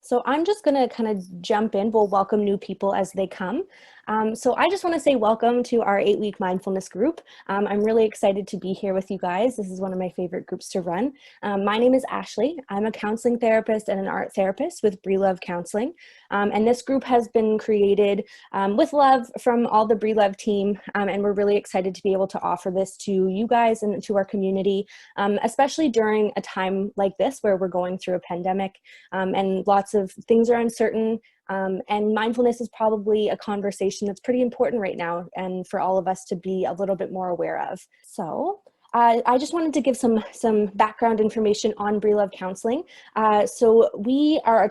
So I'm just going to kind of jump in. We'll welcome new people as they come. So I just want to say welcome to our 8-week mindfulness group. I'm really excited to be here with you guys. This is one of my favorite groups to run. My name is Ashlee. I'm a counseling therapist and an art therapist with Breelove Counselling. And this group has been created with love from all the Breelove team. And we're really excited to be able to offer this to you guys and to our community, especially during a time like this where we're going through a pandemic and lots of things are uncertain. And mindfulness is probably a conversation that's pretty important right now and for all of us to be a little bit more aware of. So I just wanted to give some background information on Breelove Counselling. So we are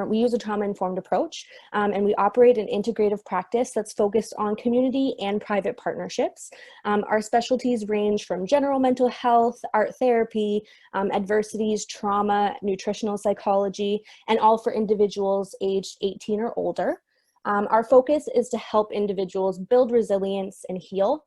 we use a trauma-informed approach, and we operate an integrative practice that's focused on community and private partnerships. Our specialties range from general mental health, art therapy, adversities, trauma, nutritional psychology, and all for individuals aged 18 or older. Our focus is to help individuals build resilience and heal.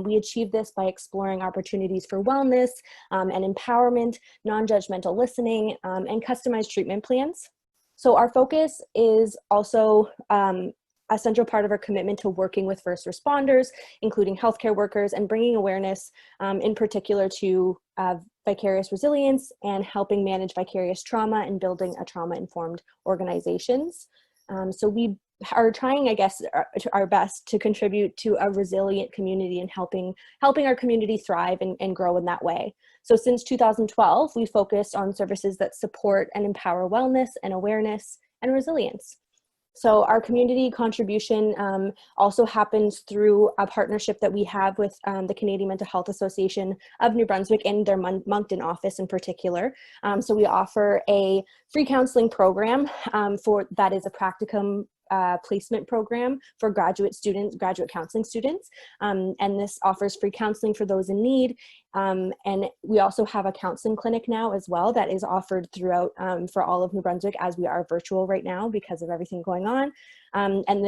We achieve this by exploring opportunities for wellness and empowerment, non-judgmental listening, and customized treatment plans. So our focus is also a central part of our commitment to working with first responders, including healthcare workers, and bringing awareness in particular to vicarious resilience and helping manage vicarious trauma and building a trauma-informed organizations. So we are trying, I guess, our best to contribute to a resilient community and helping our community thrive and grow in that way. So since 2012, we focused on services that support and empower wellness and awareness and resilience. So our community contribution also happens through a partnership that we have with the Canadian Mental Health Association of New Brunswick and their Moncton office in particular. So we offer a free counseling program that is a practicum placement program for graduate counseling students. And this offers free counseling for those in need. And we also have a counseling clinic now as well that is offered throughout for all of New Brunswick, as we are virtual right now because of everything going on.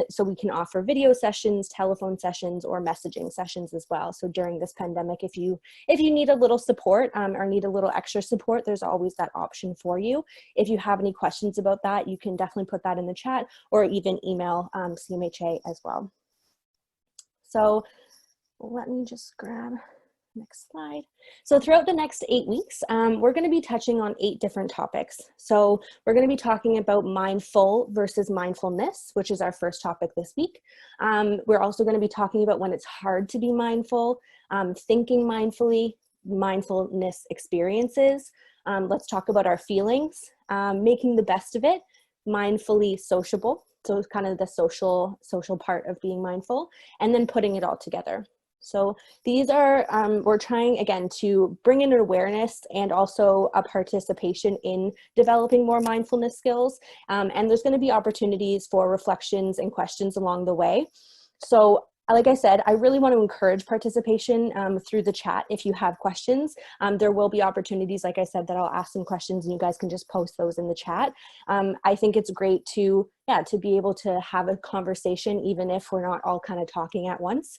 So we can offer video sessions, telephone sessions, or messaging sessions as well. So during this pandemic, if you need a little support or need a little extra support, there's always that option for you. If you have any questions about that, you can definitely put that in the chat or even email CMHA as well. So let me just grab next slide. So throughout the next 8 weeks, we're going to be touching on 8 different topics. So we're going to be talking about mindful versus mindfulness, which is our first topic this week. We're also going to be talking about when it's hard to be mindful, thinking mindfully, mindfulness experiences. Let's talk about our feelings, making the best of it, mindfully sociable. So it's kind of the social part of being mindful, and then putting it all together. So these are, we're trying again to bring in an awareness and also a participation in developing more mindfulness skills. And there's going to be opportunities for reflections and questions along the way. So like I said, I really want to encourage participation through the chat if you have questions. There will be opportunities, like I said, that I'll ask some questions and you guys can just post those in the chat. I think it's great to be able to have a conversation even if we're not all kind of talking at once.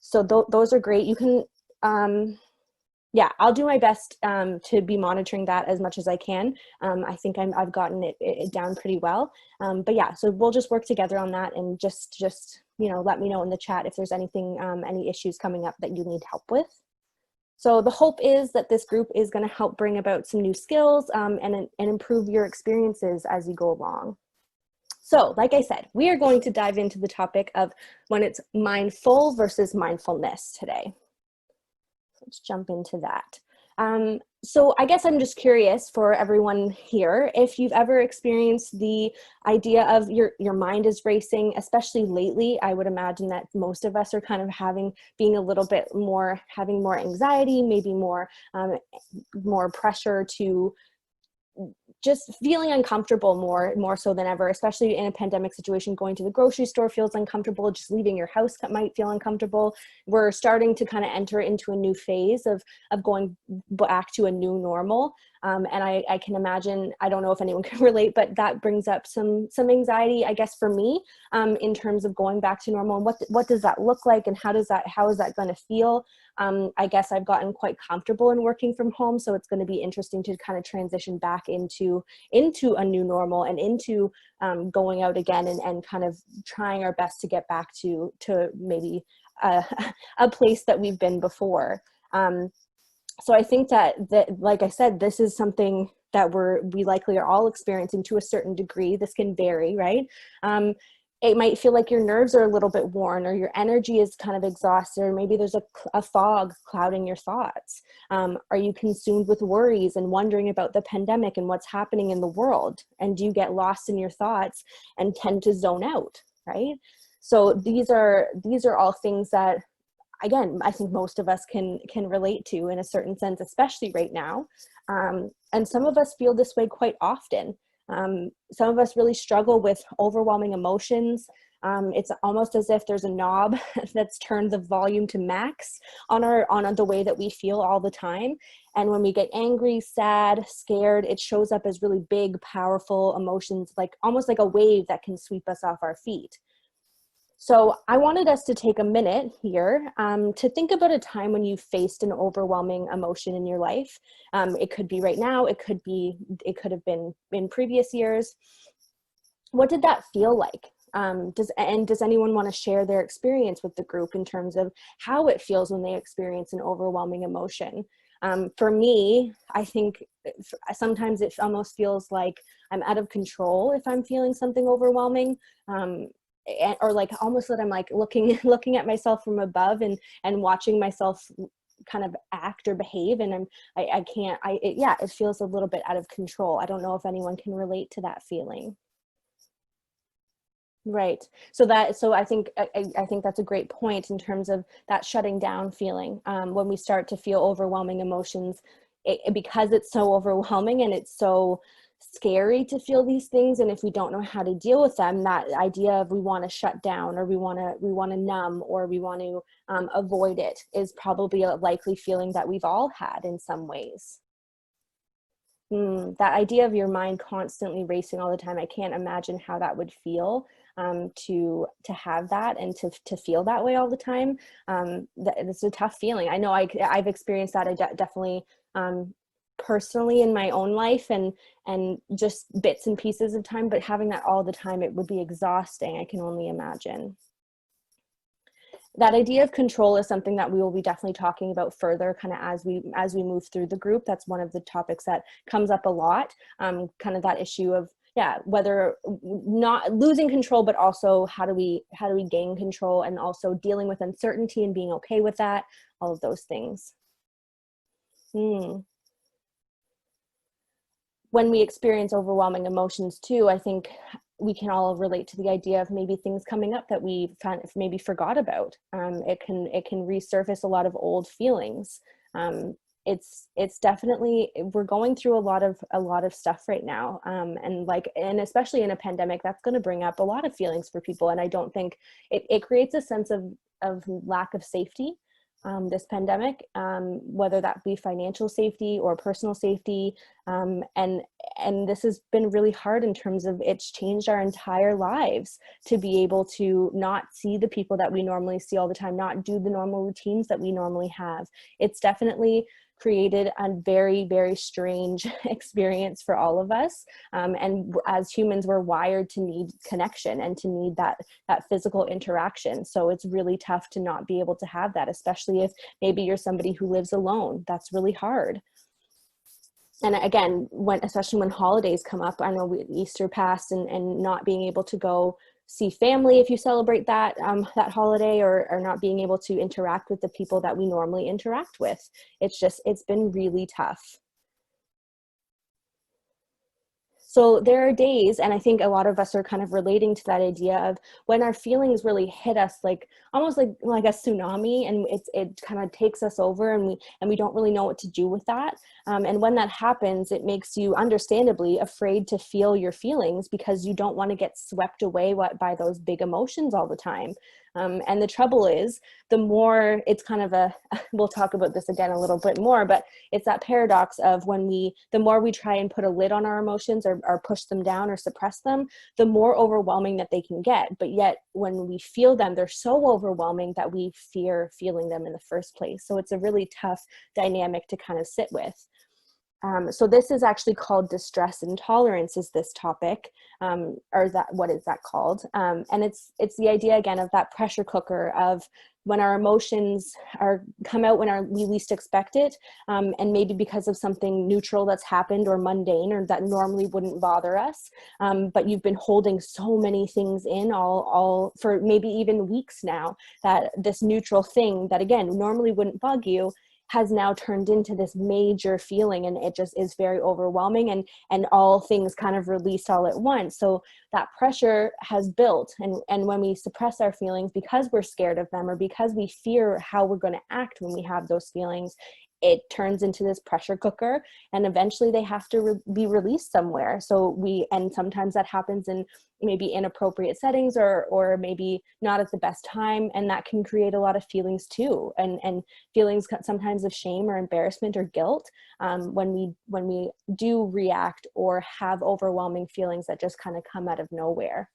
So those are great. You can, I'll do my best to be monitoring that as much as I can. I think I've gotten it down pretty well. But yeah, so we'll just work together on that and just let me know in the chat if there's anything, any issues coming up that you need help with. So the hope is that this group is going to help bring about some new skills and improve your experiences as you go along. So, like I said, we are going to dive into the topic of when it's mindful versus mindfulness today. Let's jump into that. So I guess I'm just curious for everyone here, if you've ever experienced the idea of your mind is racing, especially lately. I would imagine that most of us are kind of having more anxiety, maybe more pressure to just feeling uncomfortable more so than ever, especially in a pandemic situation. Going to the grocery store feels uncomfortable. Just leaving your house might feel uncomfortable. We're starting to kind of enter into a new phase of going back to a new normal. And I can imagine, I don't know if anyone can relate, but that brings up some anxiety, I guess, for me, in terms of going back to normal, and what does that look like, and how is that going to feel? I guess I've gotten quite comfortable in working from home, so it's going to be interesting to kind of transition back into a new normal, and into going out again, and kind of trying our best to get back to maybe a place that we've been before. So I think that, like I said, this is something that we likely are all experiencing to a certain degree. This can vary, right? It might feel like your nerves are a little bit worn, or your energy is kind of exhausted, or maybe there's a fog clouding your thoughts. Are you consumed with worries and wondering about the pandemic and what's happening in the world? And do you get lost in your thoughts and tend to zone out, right? So these are all things that, again, I think most of us can relate to in a certain sense, especially right now. And some of us feel this way quite often. Some of us really struggle with overwhelming emotions. It's almost as if there's a knob that's turned the volume to max on the way that we feel all the time. And when we get angry, sad, scared, it shows up as really big, powerful emotions, like almost like a wave that can sweep us off our feet. So I wanted us to take a minute here to think about a time when you faced an overwhelming emotion in your life. It could be right now, it could have been in previous years. What did that feel like? Does anyone want to share their experience with the group in terms of how it feels when they experience an overwhelming emotion? For me, I think sometimes it almost feels like I'm out of control if I'm feeling something overwhelming. Or like almost that I'm like looking at myself from above and watching myself kind of act or behave, and it feels a little bit out of control. I don't know if anyone can relate to that feeling. Right. So I think that's a great point in terms of that shutting down feeling. When we start to feel overwhelming emotions, because it's so overwhelming and it's so scary to feel these things, and if we don't know how to deal with them, that idea of we want to shut down, or we want to numb, or we want to avoid it, is probably a likely feeling that we've all had in some ways. That idea of your mind constantly racing all the time, I can't imagine how that would feel, to have that and to feel that way all the time. It's a tough feeling. I know I've experienced that. I definitely personally in my own life, and just bits and pieces of time, but having that all the time, it would be exhausting. I can only imagine. That idea of control is something that we will be definitely talking about further kind of as we move through the group. That's one of the topics that comes up a lot, kind of that issue of, whether not losing control, but also how do we gain control, and also dealing with uncertainty and being okay with that, all of those things. When we experience overwhelming emotions too, I think we can all relate to the idea of maybe things coming up that we maybe forgot about. It can resurface a lot of old feelings. It's definitely, we're going through a lot of stuff right now, and especially in a pandemic, that's going to bring up a lot of feelings for people. And I don't think it creates a sense of lack of safety. This pandemic, whether that be financial safety or personal safety. And this has been really hard in terms of it's changed our entire lives to be able to not see the people that we normally see all the time, not do the normal routines that we normally have. It's definitely created a very, very strange experience for all of us. And as humans, we're wired to need connection and to need that physical interaction. So it's really tough to not be able to have that, especially if maybe you're somebody who lives alone. That's really hard. And again, especially when holidays come up, I know Easter passed, and not being able to go see family if you celebrate that holiday, or not being able to interact with the people that we normally interact with. It's been really tough. So there are days, and I think a lot of us are kind of relating to that idea of when our feelings really hit us, like almost like a tsunami, and it kind of takes us over, and we don't really know what to do with that. And when that happens, it makes you understandably afraid to feel your feelings, because you don't want to get swept away by those big emotions all the time. And the trouble is, the more it's kind of we'll talk about this again a little bit more, but it's that paradox of the more we try and put a lid on our emotions or push them down or suppress them, the more overwhelming that they can get. But yet when we feel them, they're so overwhelming that we fear feeling them in the first place. So it's a really tough dynamic to kind of sit with. So this is actually called distress intolerance, is this topic, or what is that called? And it's the idea again of that pressure cooker of when our emotions come out when we least expect it, and maybe because of something neutral that's happened or mundane or that normally wouldn't bother us, but you've been holding so many things in all for maybe even weeks now, that this neutral thing that again normally wouldn't bug you has now turned into this major feeling, and it just is very overwhelming, and all things kind of released all at once. So that pressure has built, and when we suppress our feelings because we're scared of them or because we fear how we're going to act when we have those feelings, it turns into this pressure cooker, and eventually they have to be released somewhere. And sometimes that happens in maybe inappropriate settings or maybe not at the best time. And that can create a lot of feelings too. And feelings sometimes of shame or embarrassment or guilt, when we do react or have overwhelming feelings that just kind of come out of nowhere.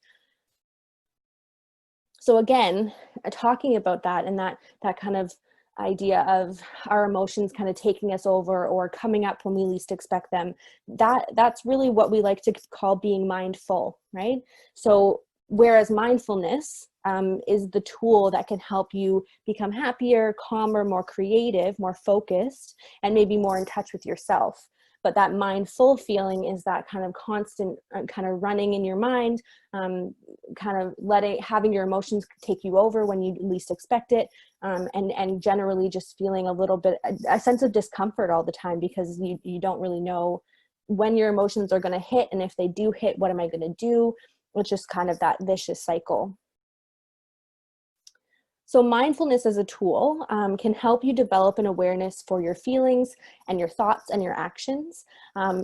So again, talking about that and that kind of idea of our emotions kind of taking us over or coming up when we least expect them, that's really what we like to call being mindful, right? So whereas mindfulness is the tool that can help you become happier, calmer, more creative, more focused, and maybe more in touch with yourself. But that mindful feeling is that kind of constant kind of running in your mind, kind of having your emotions take you over when you least expect it, and generally just feeling a sense of discomfort all the time because you don't really know when your emotions are going to hit, and if they do hit, what am I going to do? It's just kind of that vicious cycle. So mindfulness as a tool can help you develop an awareness for your feelings and your thoughts and your actions.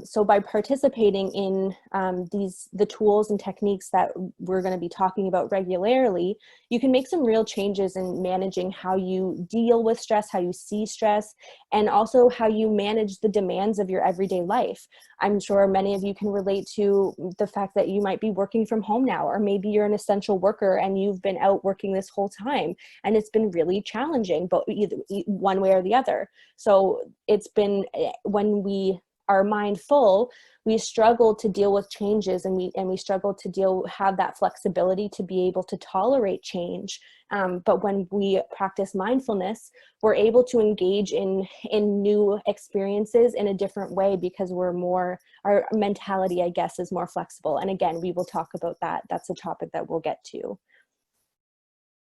So by participating in the tools and techniques that we're going to be talking about regularly, you can make some real changes in managing how you deal with stress, how you see stress, and also how you manage the demands of your everyday life. I'm sure many of you can relate to the fact that you might be working from home now, or maybe you're an essential worker and you've been out working this whole time. And it's been really challenging, but either one way or the other. So it's been, when we are mindful, we struggle to deal with changes, and we struggle to have that flexibility to be able to tolerate change. But when we practice mindfulness, we're able to engage in new experiences in a different way because our mentality, I guess, is more flexible. And again, we will talk about that. That's a topic that we'll get to.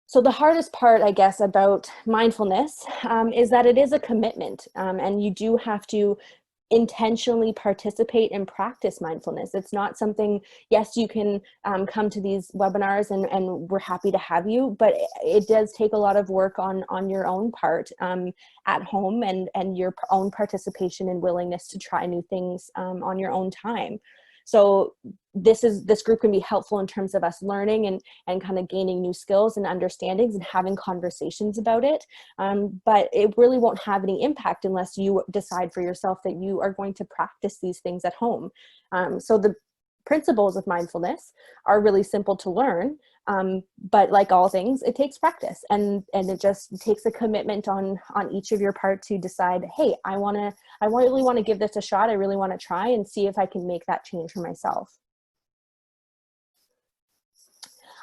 So the hardest part, I guess, about mindfulness is that it is a commitment, and you do have to intentionally participate and practice mindfulness. It's not something, yes, you can come to these webinars and we're happy to have you, but it does take a lot of work on your own part at home, and your own participation and willingness to try new things on your own time. So this group can be helpful in terms of us learning and kind of gaining new skills and understandings and having conversations about it. But it really won't have any impact unless you decide for yourself that you are going to practice these things at home. So the principles of mindfulness are really simple to learn, but like all things, it takes practice, and it just takes a commitment on each of your part to decide, hey, I really want to give this a shot. I really want to try and see if I can make that change for myself.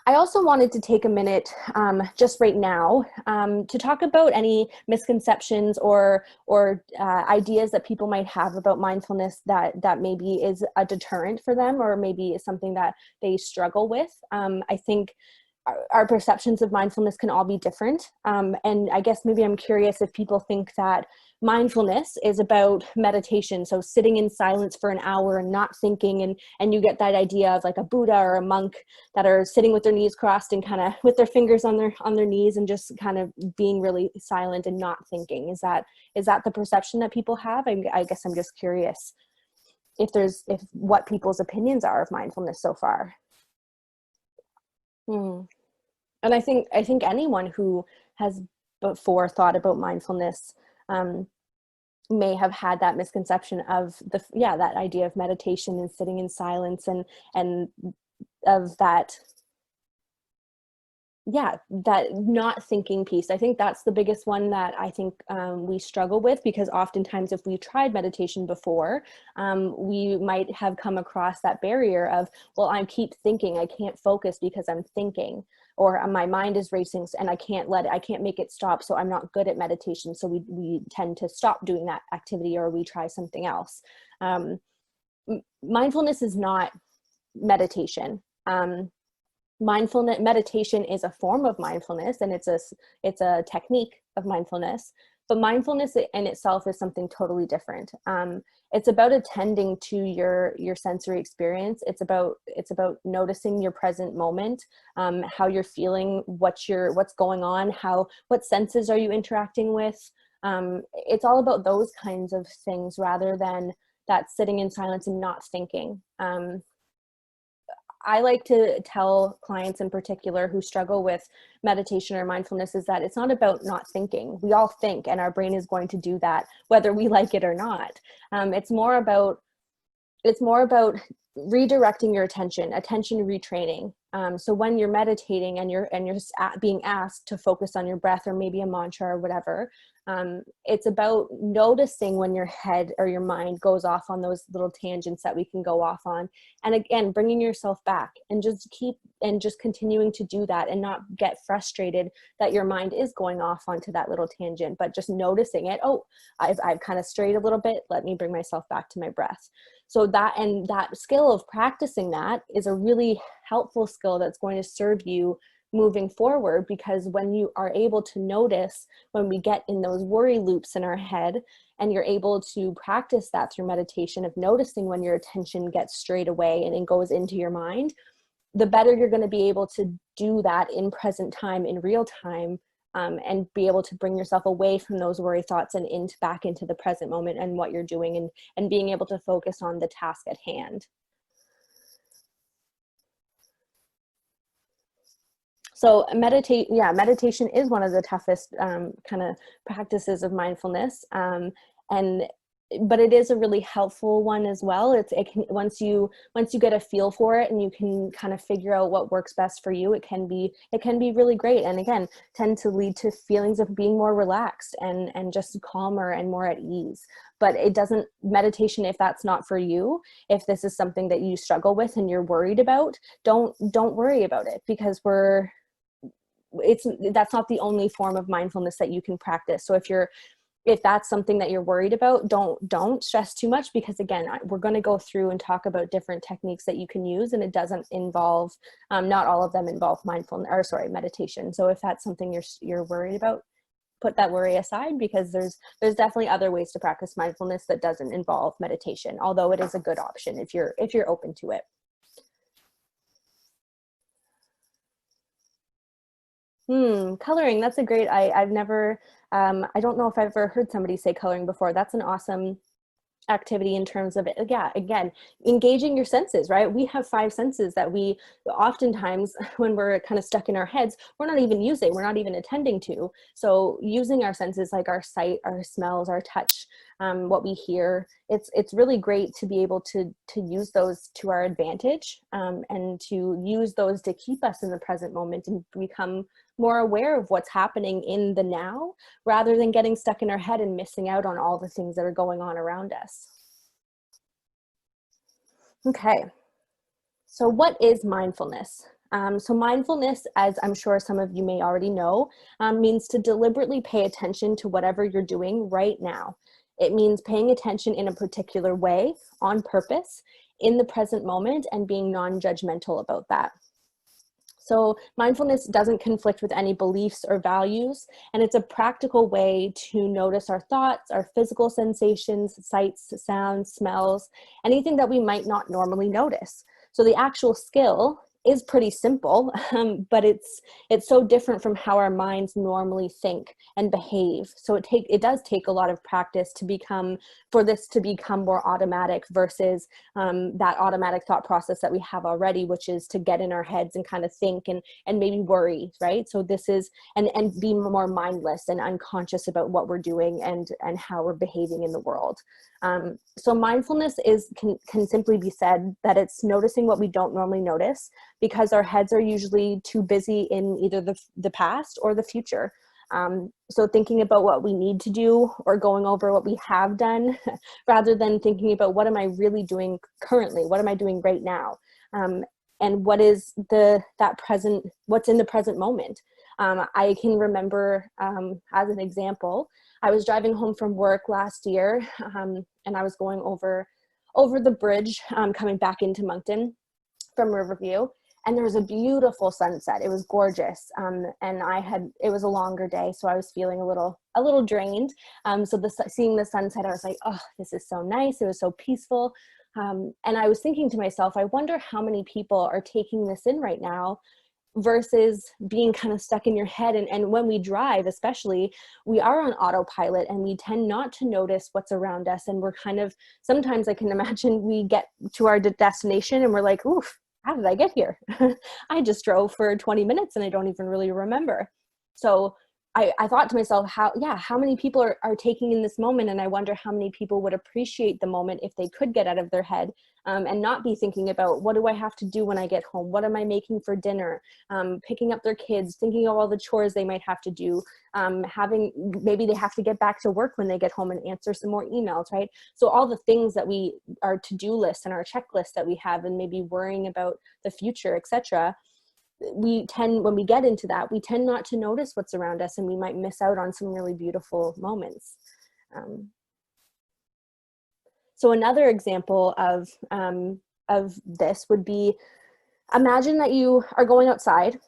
I also wanted to take a minute just right now to talk about any misconceptions or ideas that people might have about mindfulness that maybe is a deterrent for them, or maybe is something that they struggle with. I think our perceptions of mindfulness can all be different. And I guess maybe I'm curious if people think that mindfulness is about meditation, so sitting in silence for an hour and not thinking, and you get that idea of like a Buddha or a monk that are sitting with their knees crossed and kind of with their fingers on their knees and just kind of being really silent and not thinking. Is that the perception that people have? I guess I'm just curious if what people's opinions are of mindfulness so far. And I think anyone who has before thought about mindfulness may have had that misconception of that idea of meditation and sitting in silence, and of that that not thinking piece. I think that's the biggest one that I think we struggle with, because oftentimes if we tried meditation before, we might have come across that barrier of, well, I keep thinking, I can't focus because I'm thinking, or my mind is racing and I can't make it stop, so I'm not good at meditation. So we tend to stop doing that activity, or we try something else. Mindfulness is not meditation. Mindfulness meditation is a form of mindfulness, and it's a technique of mindfulness, but mindfulness in itself is something totally different. It's about attending to your sensory experience. It's about noticing your present moment, how you're feeling, what's going on, what senses are you interacting with. It's all about those kinds of things, rather than that sitting in silence and not thinking. I like to tell clients in particular who struggle with meditation or mindfulness is that it's not about not thinking. We all think, and our brain is going to do that whether we like it or not. It's more about redirecting your attention retraining. So when you're meditating and you're being asked to focus on your breath, or maybe a mantra or whatever, it's about noticing when your head or your mind goes off on those little tangents that we can go off on, and again bringing yourself back, and just continuing to do that, and not get frustrated that your mind is going off onto that little tangent, but just noticing it. Oh, I've kind of strayed a little bit, let me bring myself back to my breath. So that skill of practicing that is a really helpful skill that's going to serve you moving forward, because when you are able to notice when we get in those worry loops in our head, and you're able to practice that through meditation of noticing when your attention gets strayed away and it goes into your mind, the better you're going to be able to do that in present time, in real time, and be able to bring yourself away from those worry thoughts and back into the present moment and what you're doing, and being able to focus on the task at hand. So meditation is one of the toughest kind of practices of mindfulness, but it is a really helpful one as well. It can, once you get a feel for it and you can kind of figure out what works best for you, it can be really great, and again tend to lead to feelings of being more relaxed and just calmer and more at ease. But meditation, if that's not for you, if this is something that you struggle with and you're worried about, don't worry about it, because that's not the only form of mindfulness that you can practice. So if that's something that you're worried about, don't stress too much, because again, we're going to go through and talk about different techniques that you can use, and it doesn't involve, not all of them involve meditation. So if that's something you're worried about, put that worry aside, because there's definitely other ways to practice mindfulness that doesn't involve meditation, although it is a good option if you're open to it. Coloring, that's a great, I've never, I don't know if I've ever heard somebody say coloring before. That's an awesome activity in terms of it. Yeah, again, engaging your senses, right? We have 5 senses that we oftentimes, when we're kind of stuck in our heads, we're not even attending to. So using our senses, like our sight, our smells, our touch, what we hear, it's really great to be able to use those to our advantage, and to use those to keep us in the present moment and become more aware of what's happening in the now, rather than getting stuck in our head and missing out on all the things that are going on around us. Okay, so what is mindfulness? So mindfulness, as I'm sure some of you may already know, means to deliberately pay attention to whatever you're doing right now. It means paying attention in a particular way, on purpose, in the present moment, and being non-judgmental about that. So mindfulness doesn't conflict with any beliefs or values, and it's a practical way to notice our thoughts, our physical sensations, sights, sounds, smells, anything that we might not normally notice. So the actual skill is pretty simple, but it's so different from how our minds normally think and behave. So it does take a lot of practice for this to become more automatic versus that automatic thought process that we have already, which is to get in our heads and kind of think and maybe worry, right? So this is, and be more mindless and unconscious about what we're doing and how we're behaving in the world. So mindfulness can simply be said that it's noticing what we don't normally notice, because our heads are usually too busy in either the past or the future. So thinking about what we need to do or going over what we have done rather than thinking about what am I really doing currently? What am I doing right now? And what is what's in the present moment? I can remember, as an example, I was driving home from work last year, and I was going over the bridge, coming back into Moncton from Riverview, and there was a beautiful sunset. It was gorgeous. And it was a longer day, so I was feeling a little drained. So seeing the sunset, I was like, oh, this is so nice. It was so peaceful. And I was thinking to myself, I wonder how many people are taking this in right now versus being kind of stuck in your head. And when we drive, especially, we are on autopilot and we tend not to notice what's around us. And we're kind of, sometimes I can imagine we get to our destination and we're like, oof, how did I get here? I just drove for 20 minutes and I don't even really remember. So I thought to myself, how many people are taking in this moment? And I wonder how many people would appreciate the moment if they could get out of their head, and not be thinking about, what do I have to do when I get home? What am I making for dinner? Picking up their kids, thinking of all the chores they might have to do, maybe they have to get back to work when they get home and answer some more emails, right? So all the things that our to-do list and our checklist that we have, and maybe worrying about the future, etc., when we get into that, we tend not to notice what's around us, and we might miss out on some really beautiful moments. So another example of this would be, imagine that you are going outside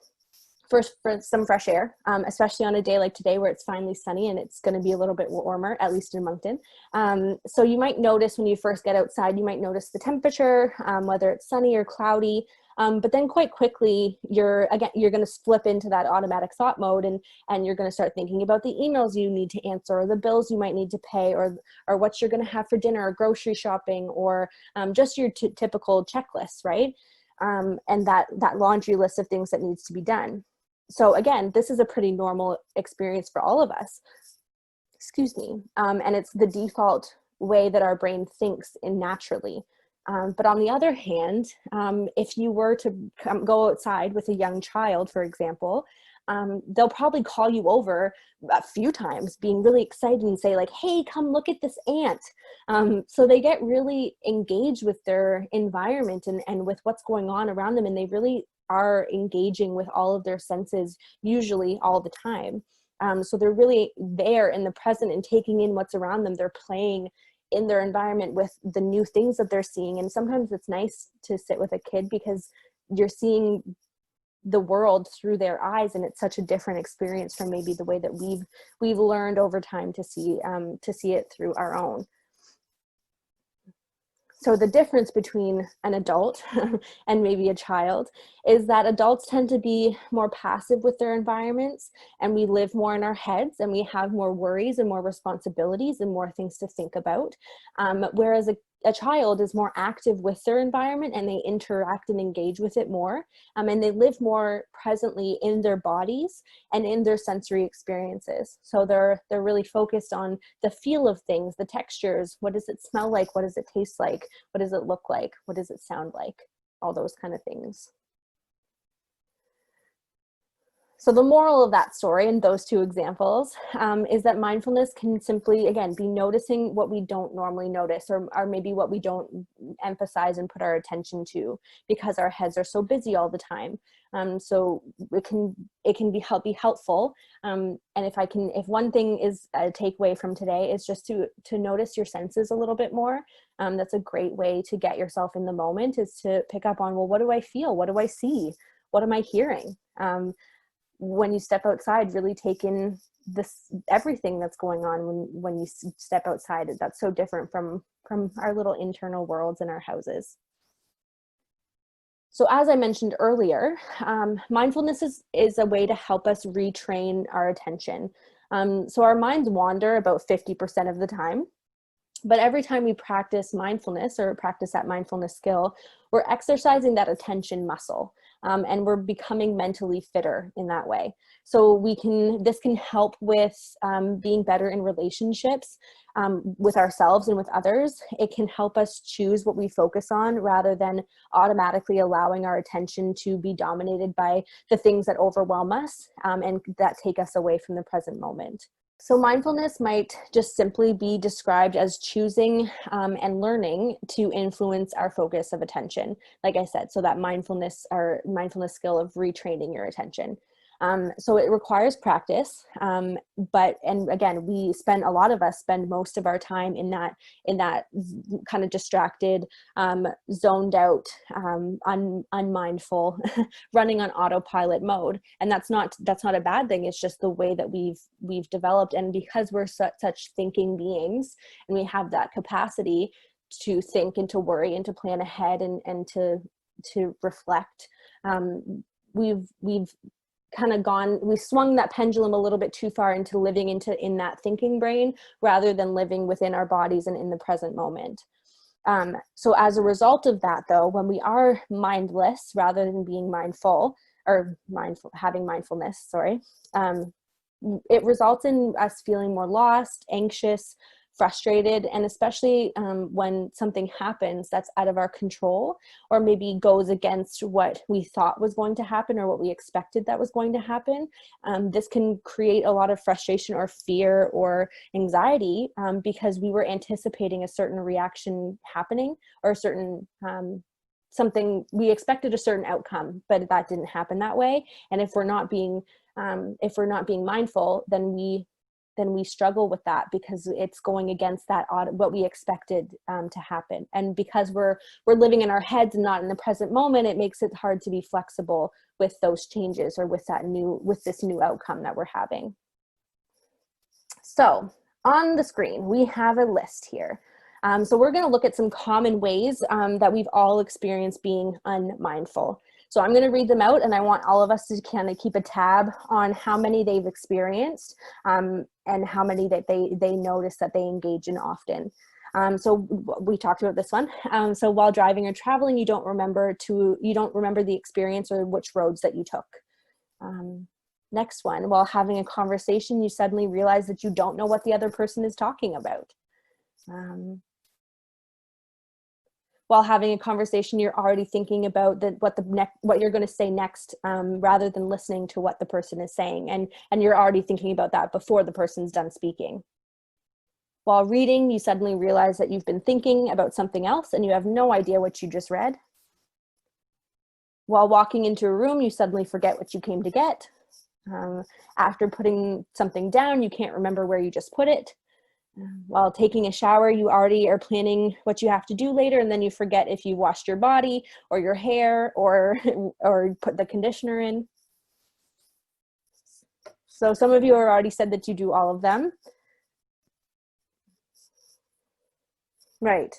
for some fresh air, especially on a day like today where it's finally sunny and it's going to be a little bit warmer, at least in Moncton. So you might notice when you first get outside, you might notice the temperature, whether it's sunny or cloudy. But then quite quickly, you're going to slip into that automatic thought mode, and you're going to start thinking about the emails you need to answer, or the bills you might need to pay, or what you're going to have for dinner, or grocery shopping, or just your typical checklist, right? And that laundry list of things that needs to be done. So again, this is a pretty normal experience for all of us. Excuse me. And it's the default way that our brain thinks naturally. But on the other hand, if you were to go outside with a young child, for example, they'll probably call you over a few times, being really excited and say like, hey, come look at this ant. So they get really engaged with their environment and with what's going on around them. And they really are engaging with all of their senses, usually all the time. So they're really there in the present and taking in what's around them. They're playing in their environment with the new things that they're seeing. And sometimes it's nice to sit with a kid because you're seeing the world through their eyes, and it's such a different experience from maybe the way that we've learned over time to see it through our own. So the difference between an adult and maybe a child is that adults tend to be more passive with their environments, and we live more in our heads, and we have more worries and more responsibilities and more things to think about. Whereas a child is more active with their environment, and they interact and engage with it more, and they live more presently in their bodies and in their sensory experiences. So they're really focused on the feel of things, the textures. What does it smell like? What does it taste like? What does it look like? What does it sound like? All those kind of things. So the moral of that story in those two examples is that mindfulness can simply, again, be noticing what we don't normally notice, or maybe what we don't emphasize and put our attention to because our heads are so busy all the time. So it can be helpful. And if one thing is a takeaway from today is just to notice your senses a little bit more. That's a great way to get yourself in the moment, is to pick up on, well, what do I feel? What do I see? What am I hearing? When you step outside, really take in everything that's going on when you step outside. That's so different from our little internal worlds in our houses. So as I mentioned earlier, mindfulness is a way to help us retrain our attention. So our minds wander about 50% of the time. But every time we practice mindfulness or practice that mindfulness skill, we're exercising that attention muscle, and we're becoming mentally fitter in that way. So this can help with being better in relationships with ourselves and with others. It can help us choose what we focus on rather than automatically allowing our attention to be dominated by the things that overwhelm us and that take us away from the present moment. So mindfulness might just simply be described as choosing and learning to influence our focus of attention. Like I said, so that mindfulness skill of retraining your attention. So it requires practice, and again, a lot of us spend most of our time in that kind of distracted, zoned out, unmindful, running on autopilot mode. And that's not a bad thing. It's just the way that we've developed. And because we're such thinking beings, and we have that capacity to think and to worry and to plan ahead and to reflect, we've we swung that pendulum a little bit too far into living in that thinking brain rather than living within our bodies and in the present moment. So as a result of that, though, when we are mindless rather than being mindful, or having mindfulness, it results in us feeling more lost, anxious, frustrated, and especially when something happens that's out of our control, or maybe goes against what we thought was going to happen or what we expected that was going to happen. This can create a lot of frustration or fear or anxiety because we were anticipating a certain reaction happening, or a certain something, we expected a certain outcome, but that didn't happen that way. And if we're not being mindful, then we struggle with that because it's going against what we expected to happen. And because we're living in our heads and not in the present moment, it makes it hard to be flexible with those changes or with this new outcome that we're having. So on the screen, we have a list here. So we're going to look at some common ways that we've all experienced being unmindful. So I'm going to read them out, and I want all of us to kind of keep a tab on how many they've experienced and how many that they notice that they engage in often. So we talked about this one. So while driving or traveling, you don't remember the experience or which roads that you took. Next one, while having a conversation, you suddenly realize that you don't know what the other person is talking about. While having a conversation, you're already thinking about what you're going to say next, rather than listening to what the person is saying, and you're already thinking about that before the person's done speaking. While reading, you suddenly realize that you've been thinking about something else and you have no idea what you just read. While walking into a room, you suddenly forget what you came to get. After putting something down, you can't remember where you just put it. While taking a shower, you already are planning what you have to do later, and then you forget if you washed your body or your hair or put the conditioner in. So some of you have already said that you do all of them. Right.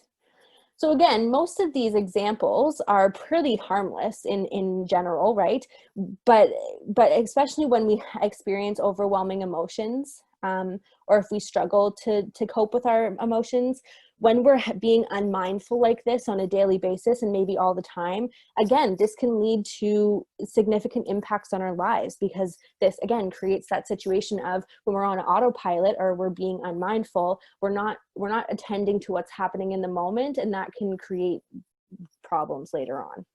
So again, most of these examples are pretty harmless in general, right? But especially when we experience overwhelming emotions, or if we struggle to cope with our emotions, when we're being unmindful like this on a daily basis and maybe all the time, again, this can lead to significant impacts on our lives, because this again creates that situation of when we're on autopilot or we're being unmindful, we're not attending to what's happening in the moment, and that can create problems later on.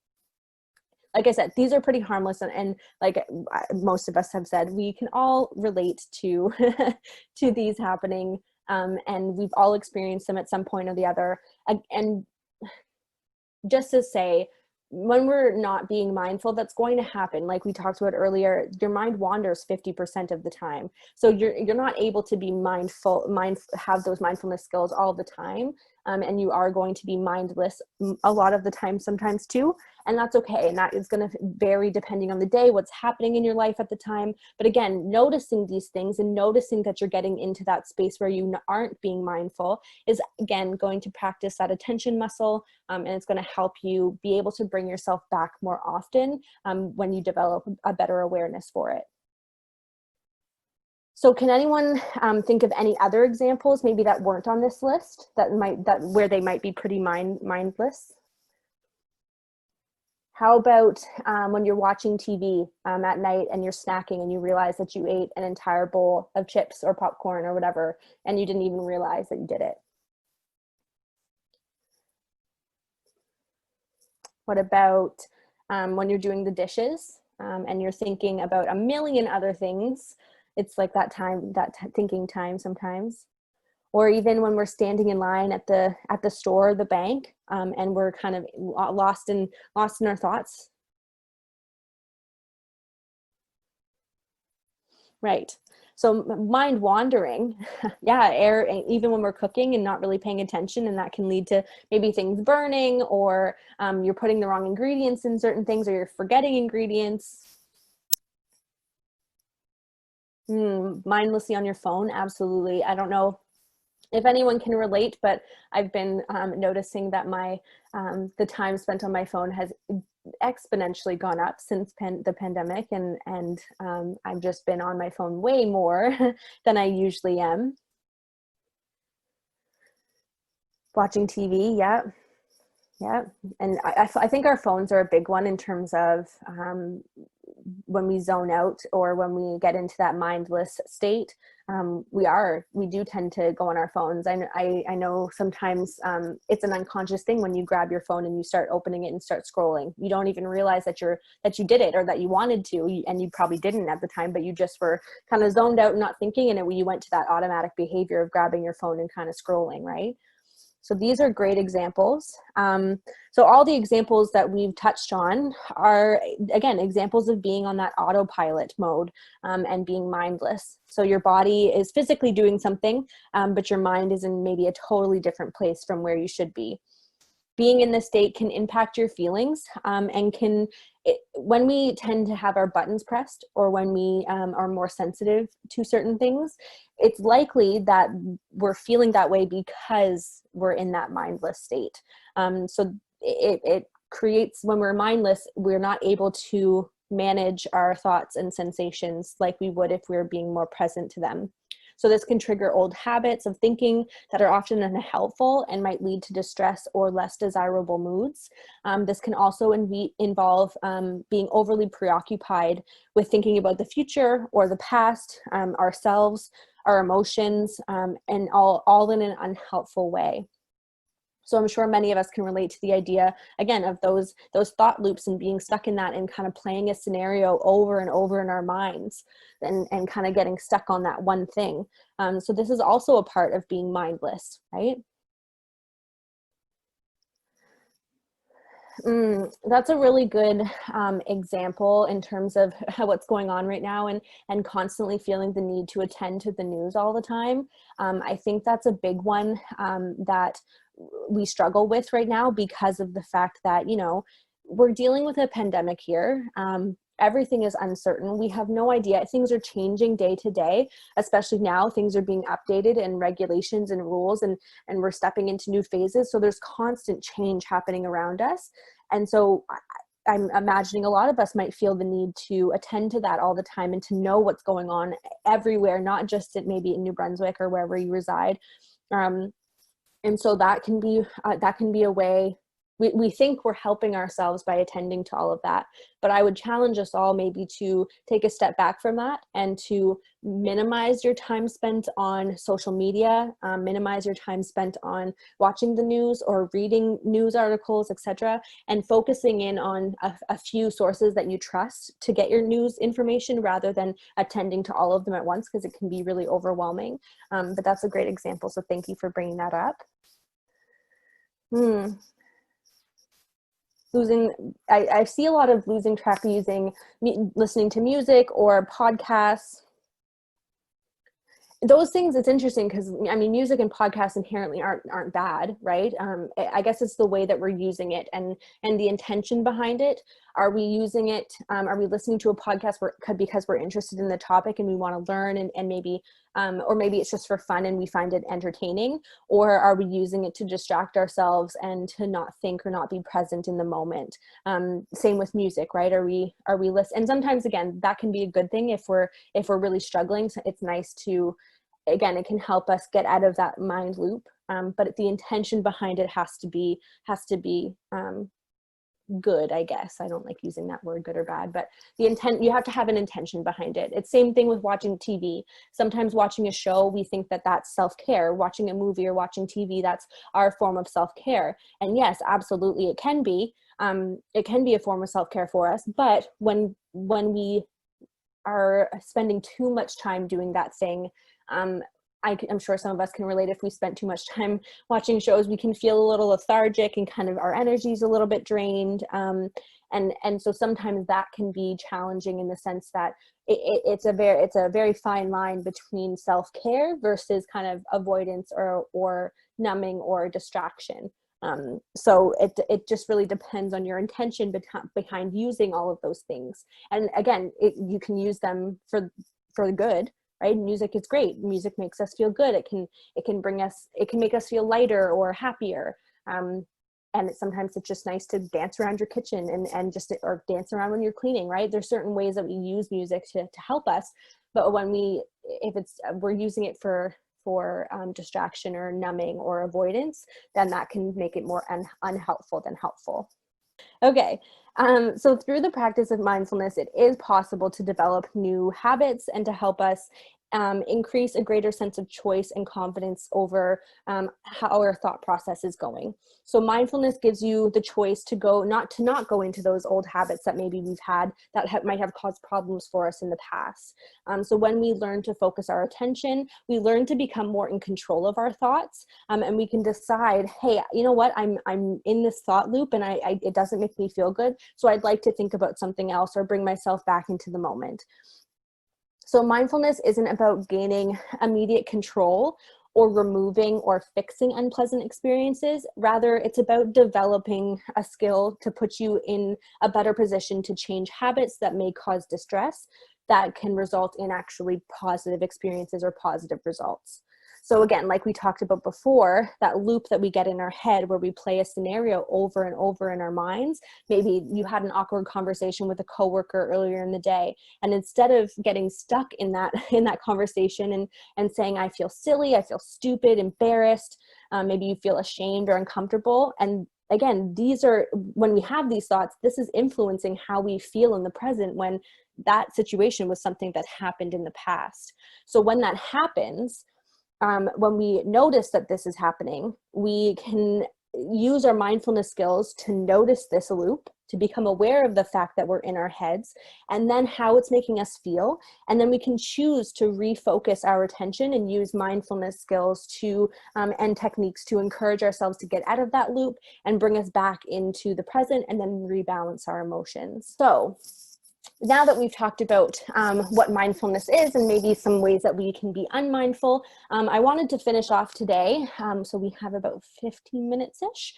Like I said, these are pretty harmless, and like most of us have said, we can all relate to to these happening, and we've all experienced them at some point or the other. And just to say, when we're not being mindful, that's going to happen. Like we talked about earlier, your mind wanders 50% of the time. So you're not able to be mindful, have those mindfulness skills all the time. and you are going to be mindless a lot of the time sometimes too, and that's okay. And that is going to vary depending on the day, what's happening in your life at the time. But again, noticing these things and noticing that you're getting into that space where you aren't being mindful is, again, going to practice that attention muscle, and it's going to help you be able to bring yourself back more often when you develop a better awareness for it. So can anyone think of any other examples maybe that weren't on this list where they might be pretty mindless? How about when you're watching TV at night and you're snacking and you realize that you ate an entire bowl of chips or popcorn or whatever, and you didn't even realize that you did it? What about when you're doing the dishes and you're thinking about a million other things? It's like that thinking time sometimes. Or even when we're standing in line at the store or the bank, and we're kind of lost in our thoughts. Right. So mind wandering, yeah, even when we're cooking and not really paying attention, and that can lead to maybe things burning, or you're putting the wrong ingredients in certain things, or you're forgetting ingredients. Mindlessly on your phone, absolutely. I don't know if anyone can relate, but I've been noticing that the time spent on my phone has exponentially gone up since the pandemic, and I've just been on my phone way more than I usually am. Watching TV, yeah. Yeah, and I think our phones are a big one in terms of when we zone out or when we get into that mindless state. We do tend to go on our phones. I know sometimes it's an unconscious thing when you grab your phone and you start opening it and start scrolling. You don't even realize that you did it, or that you wanted to, and you probably didn't at the time, but you just were kind of zoned out and not thinking, and you went to that automatic behavior of grabbing your phone and kind of scrolling, right? So these are great examples. So all the examples that we've touched on are, again, examples of being on that autopilot mode and being mindless. So your body is physically doing something, but your mind is in maybe a totally different place from where you should be. Being in this state can impact your feelings, and when we tend to have our buttons pressed, or when we are more sensitive to certain things, it's likely that we're feeling that way because we're in that mindless state. So it creates, when we're mindless, we're not able to manage our thoughts and sensations like we would if we were being more present to them. So this can trigger old habits of thinking that are often unhelpful and might lead to distress or less desirable moods. This can also involve being overly preoccupied with thinking about the future or the past, ourselves, our emotions, and all in an unhelpful way. So I'm sure many of us can relate to the idea, again, of those thought loops and being stuck in that and kind of playing a scenario over and over in our minds and kind of getting stuck on that one thing. So this is also a part of being mindless, right? That's a really good example in terms of what's going on right now, and constantly feeling the need to attend to the news all the time. I think that's a big one that we struggle with right now, because of the fact that, we're dealing with a pandemic here. Everything is uncertain. We have no idea. Things are changing day to day, especially now. Things are being updated, and regulations and rules, and we're stepping into new phases. So there's constant change happening around us. And so I'm imagining a lot of us might feel the need to attend to that all the time and to know what's going on everywhere, not just maybe in New Brunswick or wherever you reside. And so that can be a way. We think we're helping ourselves by attending to all of that, but I would challenge us all maybe to take a step back from that and to minimize your time spent on social media, minimize your time spent on watching the news or reading news articles, etc., and focusing in on a few sources that you trust to get your news information, rather than attending to all of them at once, because it can be really overwhelming. But that's a great example, so thank you for bringing that up. I see a lot of losing track using listening to music or podcasts. those things, it's interesting because I mean, music and podcasts inherently aren't bad, right? I guess it's the way that we're using it and the intention behind it. Are we using it? Are we listening to a podcast because we're interested in the topic and we want to learn and maybe, or maybe it's just for fun and we find it entertaining, or are we using it to distract ourselves and to not think or not be present in the moment? Same with music, right? Are we listening? And sometimes, again, that can be a good thing if we're really struggling. So it's nice to, again, it can help us get out of that mind loop. But the intention behind it has to be good, I guess. I don't like using that word, good or bad, but the intent, you have to have an intention behind it. It's same thing with watching TV. Sometimes watching a show, we think that that's self-care. Watching a movie or watching TV, that's our form of self-care. And yes, absolutely, it can be. It can be a form of self-care for us. But when we are spending too much time doing that thing, I'm sure some of us can relate. If we spent too much time watching shows, we can feel a little lethargic and kind of our energy is a little bit drained. And so sometimes that can be challenging in the sense that it's a very fine line between self-care versus kind of avoidance or numbing or distraction. So it just really depends on your intention behind using all of those things. And again, you can use them for the good. Right? Music is great. Music makes us feel good. It can make us feel lighter or happier. And sometimes it's just nice to dance around your kitchen or dance around when you're cleaning, right? There's certain ways that we use music to help us, but we're using it for distraction or numbing or avoidance, then that can make it more unhelpful than helpful. Okay, so through the practice of mindfulness, it is possible to develop new habits and to help us increase a greater sense of choice and confidence over how our thought process is going. So mindfulness gives you the choice to not go into those old habits that maybe we've had that might have caused problems for us in the past. So when we learn to focus our attention, we learn to become more in control of our thoughts, and we can decide, hey, you know what, I'm in this thought loop and it doesn't make me feel good, so I'd like to think about something else or bring myself back into the moment. So mindfulness isn't about gaining immediate control or removing or fixing unpleasant experiences. Rather, it's about developing a skill to put you in a better position to change habits that may cause distress that can result in actually positive experiences or positive results. So again, like we talked about before, that loop that we get in our head where we play a scenario over and over in our minds. Maybe you had an awkward conversation with a coworker earlier in the day, and instead of getting stuck in that conversation and saying, I feel silly, I feel stupid, embarrassed, maybe you feel ashamed or uncomfortable. And again, when we have these thoughts, this is influencing how we feel in the present when that situation was something that happened in the past. So when that happens, when we notice that this is happening, we can use our mindfulness skills to notice this loop, to become aware of the fact that we're in our heads, and then how it's making us feel. And then we can choose to refocus our attention and use mindfulness skills and techniques to encourage ourselves to get out of that loop and bring us back into the present and then rebalance our emotions. So now that we've talked about what mindfulness is and maybe some ways that we can be unmindful, I wanted to finish off today. So we have about 15 minutes-ish.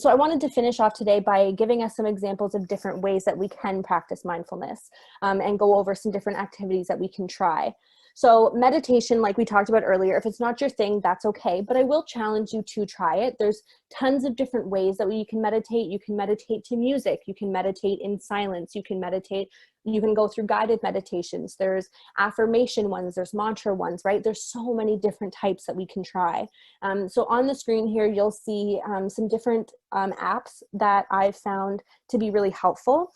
So I wanted to finish off today by giving us some examples of different ways that we can practice mindfulness and go over some different activities that we can try. So meditation, like we talked about earlier, if it's not your thing, that's okay, but I will challenge you to try it. There's tons of different ways that you can meditate. You can meditate to music. You can meditate in silence. You can go through guided meditations. There's affirmation ones, there's mantra ones, right? There's so many different types that we can try. So on the screen here, you'll see some different apps that I've found to be really helpful.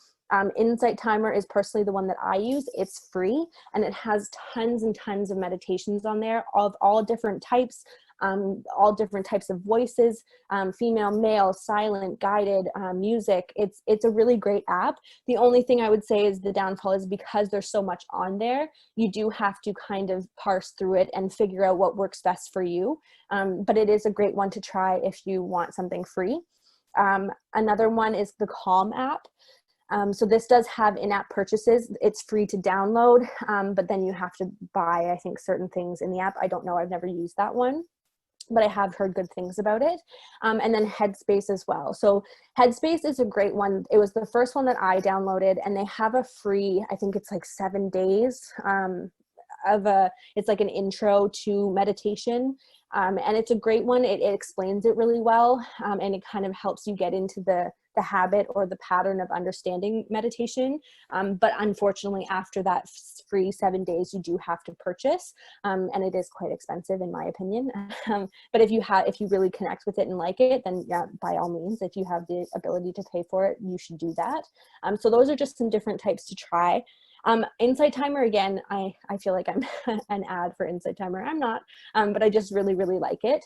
Insight Timer is personally the one that I use. It's free and it has tons and tons of meditations on there of all different types of voices, female, male, silent, guided, music. It's a really great app. The only thing I would say is the downfall is because there's so much on there, you do have to kind of parse through it and figure out what works best for you. But it is a great one to try if you want something free. Another one is the Calm app. So this does have in-app purchases. It's free to download, but then you have to buy, I think, certain things in the app. I don't know, I've never used that one, but I have heard good things about it. And then Headspace as well. So Headspace is a great one. It was the first one that I downloaded, and they have a free, I think it's like 7 days it's like an intro to meditation. And it's a great one. It explains it really well. And it kind of helps you get into the habit or the pattern of understanding meditation. But unfortunately, after that free 7 days, you do have to purchase. And it is quite expensive in my opinion. But if you really connect with it and like it, then yeah, by all means, if you have the ability to pay for it, you should do that. So those are just some different types to try. Insight Timer, again, I feel like I'm an ad for Insight Timer. I'm not, but I just really, really like it.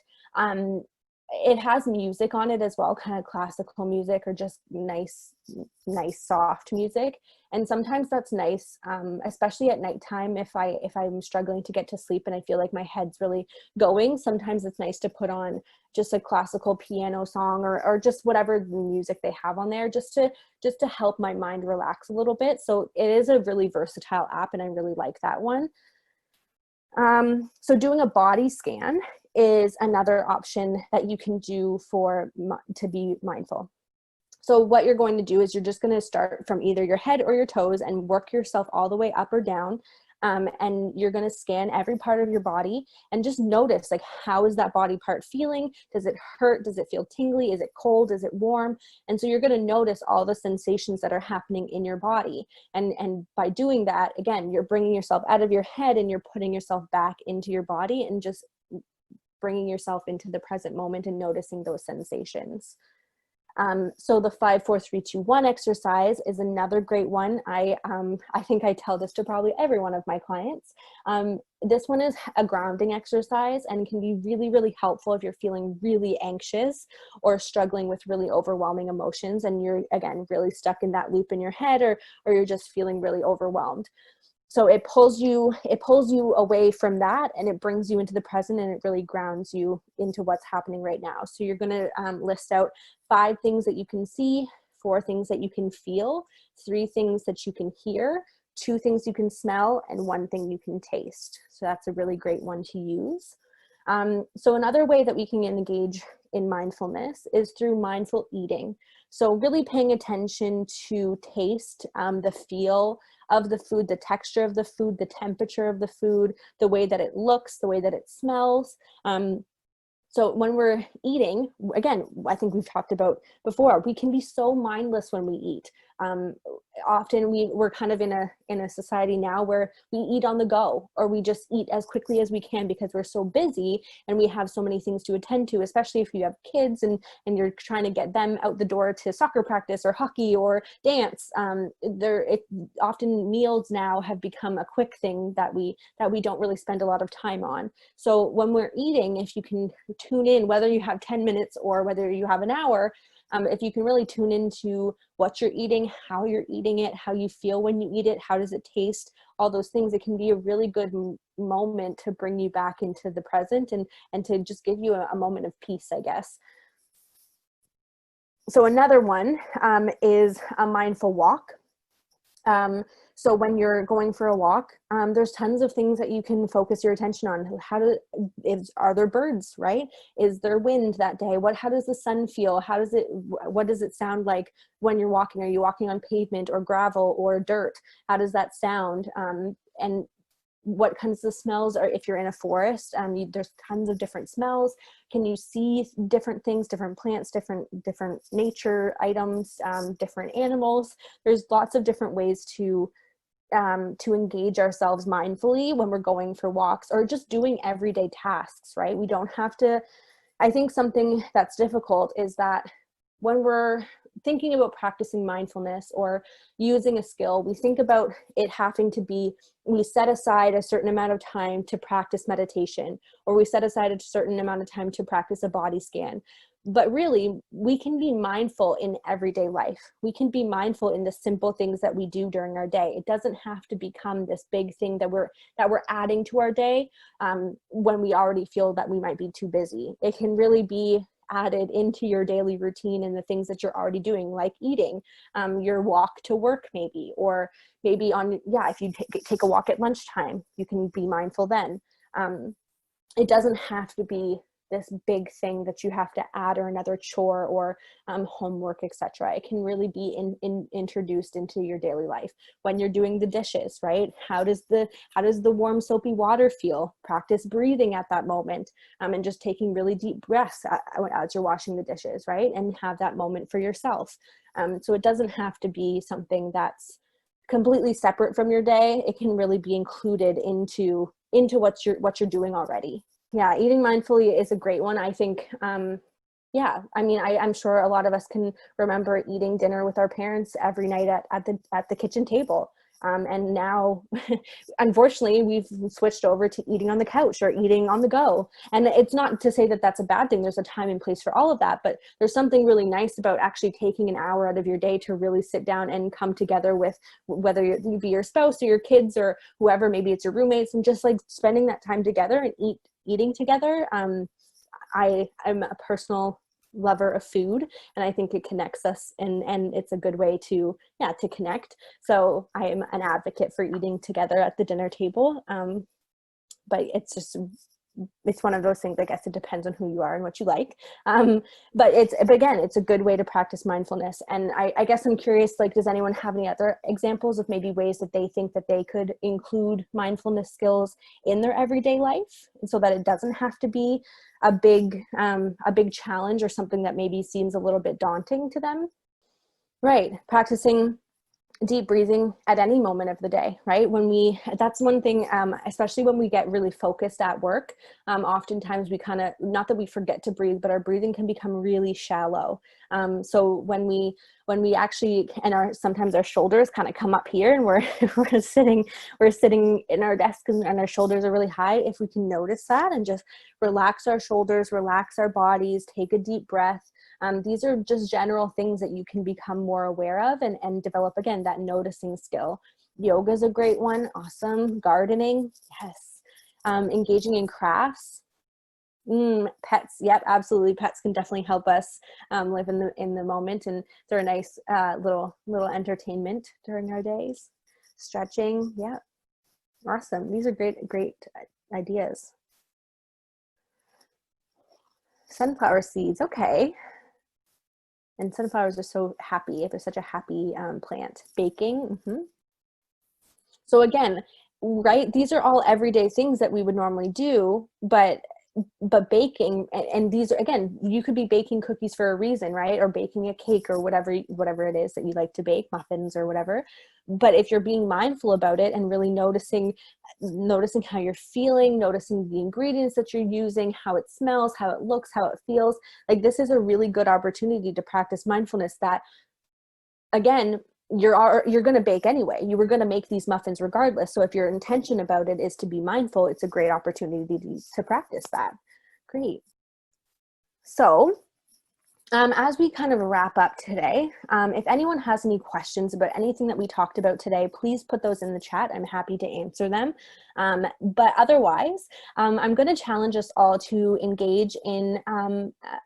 It has music on it as well, kind of classical music or just nice soft music. And sometimes that's nice, especially at nighttime if I'm struggling to get to sleep and I feel like my head's really going. Sometimes it's nice to put on just a classical piano song or just whatever music they have on there, just to help my mind relax a little bit. So it is a really versatile app, and I really like that one. So doing a body scan is another option that you can do to be mindful. So what you're going to do is you're just going to start from either your head or your toes and work yourself all the way up or down. And you're going to scan every part of your body and just notice, like, how is that body part feeling? Does it hurt? Does it feel tingly? Is it cold? Is it warm? And so you're going to notice all the sensations that are happening in your body. And by doing that, again, you're bringing yourself out of your head and you're putting yourself back into your body and just bringing yourself into the present moment and noticing those sensations. So the 5, 4, 3, 2, 1 exercise is another great one. I think I tell this to probably every one of my clients. This one is a grounding exercise and can be really, really helpful if you're feeling really anxious or struggling with really overwhelming emotions and you're, again, really stuck in that loop in your head or you're just feeling really overwhelmed. So it pulls you away from that and it brings you into the present and it really grounds you into what's happening right now. So you're going to list out 5 things that you can see, 4 things that you can feel, 3 things that you can hear, 2 things you can smell, and 1 thing you can taste. So that's a really great one to use. So another way that we can engage in mindfulness is through mindful eating. So really paying attention to taste, the feel of the food, the texture of the food, the temperature of the food, the way that it looks, the way that it smells. So when we're eating, again, I think we've talked about before, we can be so mindless when we eat. Often we're kind of in a society now where we eat on the go, or we just eat as quickly as we can because we're so busy and we have so many things to attend to, especially if you have kids and you're trying to get them out the door to soccer practice or hockey or dance. Often meals now have become a quick thing that we don't really spend a lot of time on. So when we're eating, if you can tune in, whether you have 10 minutes or whether you have an hour, if you can really tune into what you're eating, how you're eating it, how you feel when you eat it, how does it taste, all those things, it can be a really good moment to bring you back into the present and to just give you a moment of peace, I guess. So another one is a mindful walk. So when you're going for a walk, there's tons of things that you can focus your attention on. Are there birds, right? Is there wind that day? How does the sun feel? What does it sound like when you're walking? Are you walking on pavement or gravel or dirt? How does that sound? And what kinds of smells are, if you're in a forest, there's tons of different smells. Can you see different things, different plants, different nature items, different animals? There's lots of different ways to engage ourselves mindfully when we're going for walks or just doing everyday tasks, right? We don't have to, I think something that's difficult is that when we're thinking about practicing mindfulness or using a skill, we think about it having to be, we set aside a certain amount of time to practice meditation, or we set aside a certain amount of time to practice a body scan. But really, we can be mindful in everyday life. We can be mindful in the simple things that we do during our day. It doesn't have to become this big thing that we're adding to our day when we already feel that we might be too busy. It can really be added into your daily routine and the things that you're already doing, like eating, your walk to work maybe, or maybe if you take a walk at lunchtime, you can be mindful then. It doesn't have to be this big thing that you have to add, or another chore, or homework, etc. It can really be introduced into your daily life. When you're doing the dishes, right? How does the warm soapy water feel? Practice breathing at that moment, and just taking really deep breaths as you're washing the dishes, right? And have that moment for yourself. So it doesn't have to be something that's completely separate from your day. It can really be included into what you're doing already. Yeah, eating mindfully is a great one. I think, I'm sure a lot of us can remember eating dinner with our parents every night at the kitchen table. And now, unfortunately, we've switched over to eating on the couch or eating on the go. And it's not to say that that's a bad thing. There's a time and place for all of that. But there's something really nice about actually taking an hour out of your day to really sit down and come together with, whether you be your spouse or your kids or whoever, maybe it's your roommates, and just like spending that time together and eating together. I'm a personal lover of food, and I think it connects us, and it's a good way to connect. So I am an advocate for eating together at the dinner table. But it's one of those things, I guess it depends on who you are and what you like. But again, it's a good way to practice mindfulness. And I guess I'm curious, like, does anyone have any other examples of maybe ways that they think that they could include mindfulness skills in their everyday life, so that it doesn't have to be a big challenge or something that maybe seems a little bit daunting to them? Right. Practicing deep breathing at any moment of the day, right? That's one thing, especially when we get really focused at work, oftentimes we kind of, not that we forget to breathe, but our breathing can become really shallow. So when we actually, and sometimes our shoulders kind of come up here, and we're sitting in our desk, and our shoulders are really high. If we can notice that and just relax our shoulders, relax our bodies, take a deep breath. These are just general things that you can become more aware of and develop, again, that noticing skill. Yoga is a great one. Awesome. Gardening. Yes. Engaging in crafts. Pets. Yep, absolutely. Pets can definitely help us live in the moment, and they're a nice little entertainment during our days. Stretching. Yeah. Awesome. These are great ideas. Sunflower seeds. Okay. And sunflowers are so happy. They're such a happy plant. Baking. So again, right, these are all everyday things that we would normally do, but baking, and these are, again, you could be baking cookies for a reason, right? Or baking a cake, or whatever it is that you like to bake, muffins or whatever. But if you're being mindful about it and really noticing how you're feeling, noticing the ingredients that you're using, how it smells, how it looks, how it feels, like, this is a really good opportunity to practice mindfulness that, again, you're going to bake anyway. You were going to make these muffins regardless. So if your intention about it is to be mindful, it's a great opportunity to practice that. Great. So as we kind of wrap up today, if anyone has any questions about anything that we talked about today, please put those in the chat. I'm happy to answer them. But otherwise, I'm going to challenge us all to engage in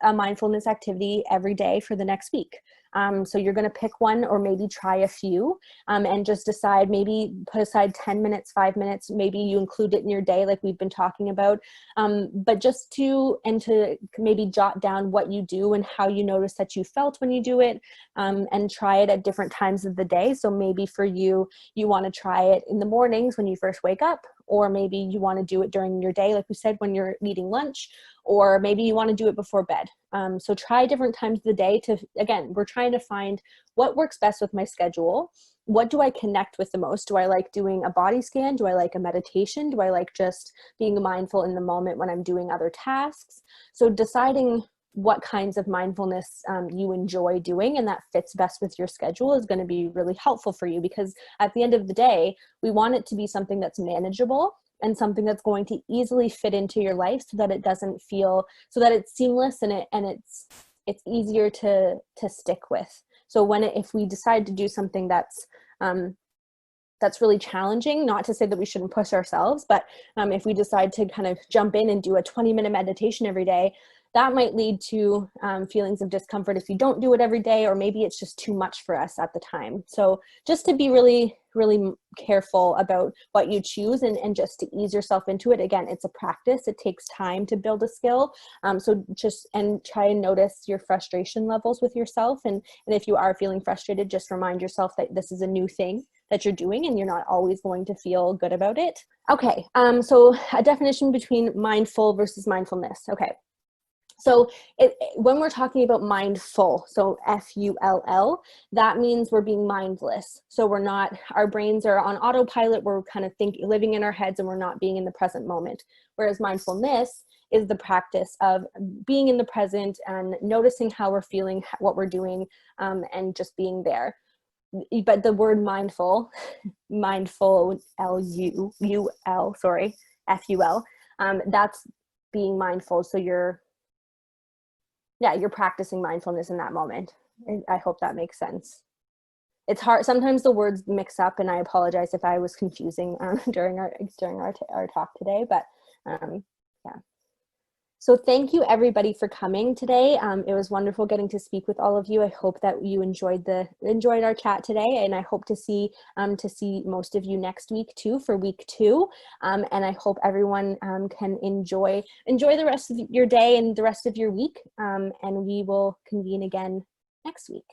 a mindfulness activity every day for the next week. So you're going to pick one, or maybe try a few, and just decide, maybe put aside 10 minutes, 5 minutes, maybe you include it in your day like we've been talking about, but just to maybe jot down what you do and how you notice that you felt when you do it, and try it at different times of the day. So maybe for you want to try it in the mornings when you first wake up, or maybe you want to do it during your day, like we said, when you're eating lunch, or maybe you want to do it before bed. So try different times of the day again, we're trying to find what works best with my schedule. What do I connect with the most? Do I like doing a body scan? Do I like a meditation? Do I like just being mindful in the moment when I'm doing other tasks? So deciding what kinds of mindfulness you enjoy doing and that fits best with your schedule is going to be really helpful for you, because at the end of the day, we want it to be something that's manageable and something that's going to easily fit into your life, so that it doesn't feel, so that it's seamless and it's easier to stick with. So if we decide to do something that's really challenging, not to say that we shouldn't push ourselves, but if we decide to kind of jump in and do a 20-minute meditation every day, that might lead to feelings of discomfort if you don't do it every day, or maybe it's just too much for us at the time. So just to be really, really careful about what you choose, and just to ease yourself into it. Again, it's a practice. It takes time to build a skill. So try and notice your frustration levels with yourself. And if you are feeling frustrated, just remind yourself that this is a new thing that you're doing and you're not always going to feel good about it. Okay, so a definition between mindful versus mindfulness. Okay. So when we're talking about mindful, so F-U-L-L, that means we're being mindless. So we're not, our brains are on autopilot. We're kind of living in our heads, and we're not being in the present moment. Whereas mindfulness is the practice of being in the present and noticing how we're feeling, what we're doing, and just being there. But the word mindful, L-U-L, sorry, F-U-L, that's being mindful. So you're practicing mindfulness in that moment. I hope that makes sense. It's hard. Sometimes the words mix up, and I apologize if I was confusing during our talk today, but yeah. So thank you everybody for coming today. It was wonderful getting to speak with all of you. I hope that you enjoyed our chat today, and I hope to see most of you next week too, for week 2. And I hope everyone can enjoy the rest of your day and the rest of your week. And we will convene again next week.